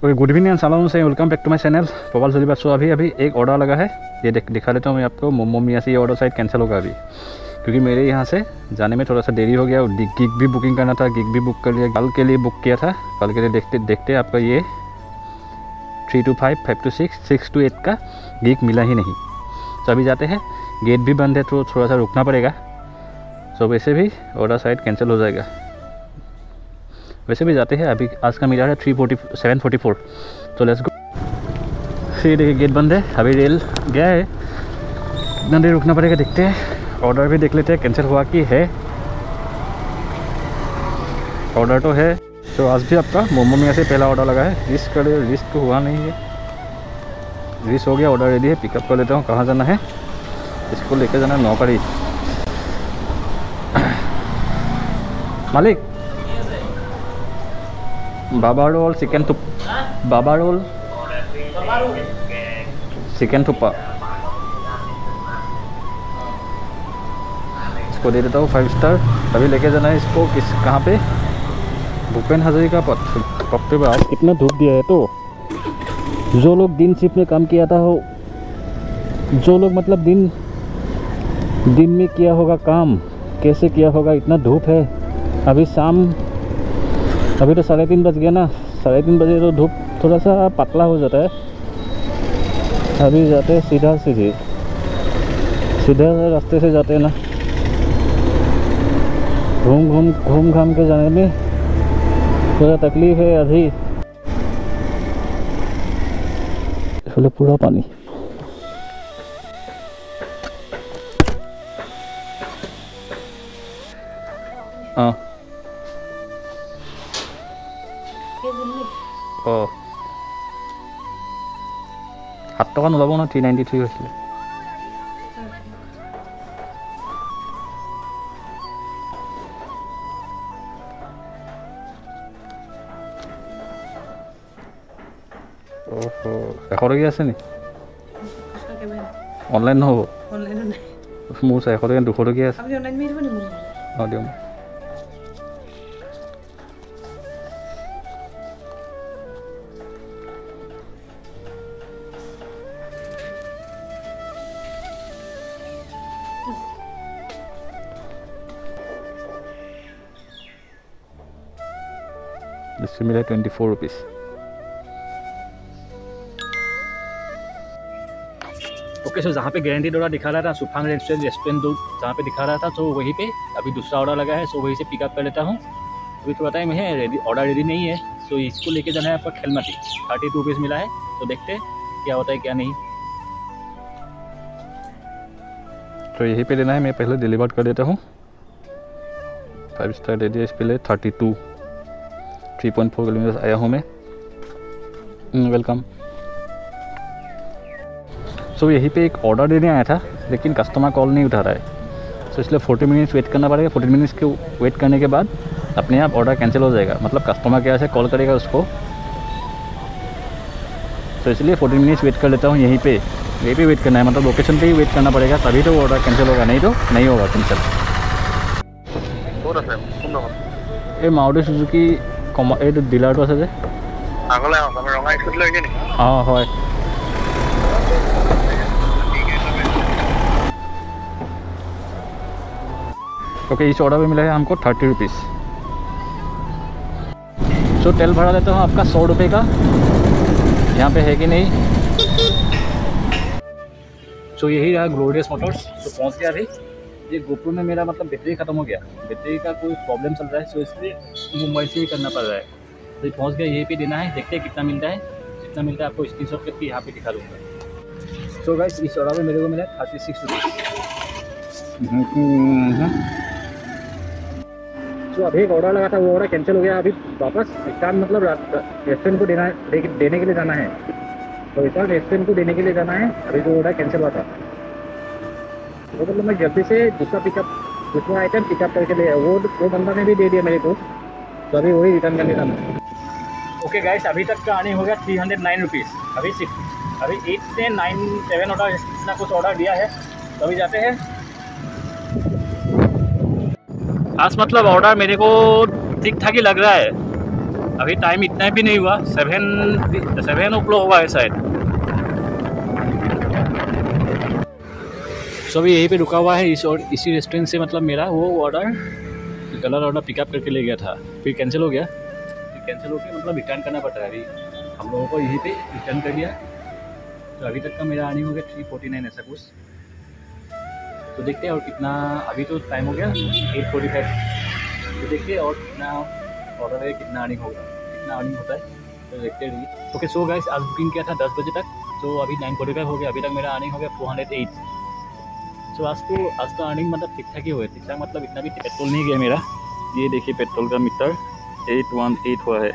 Okay, good evening सलाम से welcome back to my channel Prabal Jalibaat. So अभी एक ऑर्डर लगा है, ये दिखा देता हूँ मैं आपको। मोमो मियाँ से ये ऑर्डर शायद कैंसिल होगा अभी, क्योंकि मेरे यहाँ से जाने में थोड़ा सा देरी हो गया। गिग भी बुकिंग करना था, गिग भी बुक कर लिया। कल के लिए बुक किया था, कल के लिए देखते देखते आपका ये 3 to 5, 5 to 6, 6 to 8 का गिग मिला ही नहीं। तो अभी जाते हैं, गेट भी बंद है तो थोड़ा सा रुकना पड़ेगा। सो वैसे भी ऑर्डर शायद कैंसिल हो जाएगा। वैसे भी जाते हैं, अभी आज का मिला है 7:44। तो लेट्स गो। फिर देखिए गेट बंद है, अभी रेल गया है, इतना देर रुकना पड़ेगा। देखते हैं, ऑर्डर भी देख लेते हैं कैंसिल हुआ कि है। ऑर्डर तो है। तो आज भी आपका मोमो मियाँ से पहला ऑर्डर लगा है। रिस्क तो हुआ नहीं है, रिस्क हो गया। ऑर्डर रेडी है, पिकअप कर लेता हूँ। कहाँ जाना है, इसको लेकर जाना है नौकरी। मालिक, बाबा रोल चिकन बाबा रोल चिकन थुप्पा इसको दे देता हूँ 5 स्टार। अभी लेके जाना है इसको कहाँ पे, भूपेन हजारिका पथ पे। आज कितना धूप दिया है। तो जो लोग दिन शिफ्ट में काम किया था हो, जो लोग मतलब दिन में किया होगा काम, कैसे किया होगा। इतना धूप है। अभी अभी तो 3:30 बज गया ना। 3:30 बजे तो धूप थोड़ा सा पतला हो जाता है। अभी जाते हैं सीधा रास्ते से जाते हैं ना। घूम घाम के जाने में थोड़ा तकलीफ है। अभी पूरा पानी। हाँ, 7 টকা নোলাব ন। 393 হৈছিলে। ओहो, 100 টকীয়া আছে নি? অনলাইন নহ'ব? মোৰ 100 টকীয়া 200 টকীয়া আছে। অঁ দিয়ক। इससे मिला 24 रुपीज़। ओके, सो जहाँ पे गारंटीड ऑर्डर दिखा रहा था सुफांग रेस्टोरेंट दूर जहाँ पे दिखा रहा था, तो वहीं पे अभी दूसरा ऑर्डर लगा है। सो वहीं से पिकअप कर लेता हूँ। अभी थोड़ा टाइम है, ऑर्डर रेडी नहीं है। सो इसको लेके जाना है आपका खेलमाटी। 32 रुपीज़ मिला है। तो देखते हैं क्या होता है क्या नहीं। तो यहीं पे लेना है, मैं पहले डिलीवर कर देता हूँ। 5 स्टार दे दिया इस पे। 3.4 किलोमीटर आया हूँ मैं। वेलकम। सो यहीं पे एक ऑर्डर देने आया था, लेकिन कस्टमर कॉल नहीं उठा रहा है। सो इसलिए 40 मिनट्स वेट करना पड़ेगा। 40 मिनट्स के वेट करने के बाद अपने आप ऑर्डर कैंसिल हो जाएगा। मतलब कस्टमर केयर से कॉल करेगा उसको। तो इसलिए 40 मिनट्स वेट कर लेता हूँ यहीं पे वेट करना है। मतलब लोकेशन पे ही वेट करना पड़ेगा, तभी तो ऑर्डर कैंसिल होगा, नहीं तो नहीं होगा कैंसिल। এই মাৰুতি সুজুকি এইটো ডিলাৰটো আছে যে অঁ হয়। ओके, इस ऑर्डर में मिला है हमको 30 रुपीज़। सो तेल भरा देता हूँ आपका 100 रुपये का। यहाँ पे है कि नहीं। सो यही रहा ग्लोरियस मोटर्स। तो पहुँच गया अभी। ये गोप्रो में मेरा मतलब बैटरी ख़त्म हो गया, बैटरी का कोई प्रॉब्लम चल रहा है। सो इसलिए मुंबई से ही करना पड़ रहा है। तो पहुँच गया, यहीं पे देना है। देखते हैं कितना मिलता है। जितना मिलता है आपको स्क्रीनशॉट करके यहाँ पे दिखा दूँगा। सो गाइस, इस ऑर्डर में मेरे को मिला 36 रुपीज़। तो अभी एक ऑर्डर लगा था, वो ऑर्डर कैंसिल हो गया। अभी वापस रिटर्न मतलब रेस्टोरेंट को देने के लिए जाना है। तो रिटर्न रेस्टोरेंट को देने के लिए जाना है। अभी जो ऑर्डर कैंसिल हुआ था, तो मतलब मैं जल्दी से दूसरा आइटम पिकअप करके ले। वो बंदा ने भी दे दिया मेरे को। तो अभी वही रिटर्न करने जाना है। ओके गाइस, अभी तक का अर्निंग हो गया 309 रुपीज़। अभी 8 से 9, 7 ऑर्डर इतना कुछ ऑर्डर दिया है। तो अभी जाते हैं। आज मतलब ऑर्डर मेरे को ठीक ठाक ही लग रहा है। अभी टाइम इतना भी नहीं हुआ, 7 o'clock हुआ है शायद। सो अभी यहीं पे रुका हुआ है इसी रेस्टोरेंट से, मतलब मेरा वो ऑर्डर पिकअप करके ले गया था, फिर कैंसिल हो गया, मतलब रिटर्न करना पड़ रहा है। अभी हम लोगों को यहीं पे रिटर्न कर दिया। तो अभी तक का मेरा अर्निंग हो गया 349 ऐसा कुछ। तो देखते हैं और कितना, अभी तो टाइम हो गया 8:45, तो देखते हैं और कितना ऑर्डर है, कितना अर्निंग होगा, कितना अर्निंग होता है, तो देखते रहिए। ओके सो गाइस, आज बुकिंग किया था 10 बजे तक, तो अभी 9:45 हो गया, अभी तक मेरा अर्निंग हो गया 408। सो आज तो अर्निंग मतलब ठीक ठाक ही हुआ है, ठीक ठाक मतलब इतना भी पेट्रोल नहीं गया मेरा। ये देखिए पेट्रोल का मीटर 818 हुआ है।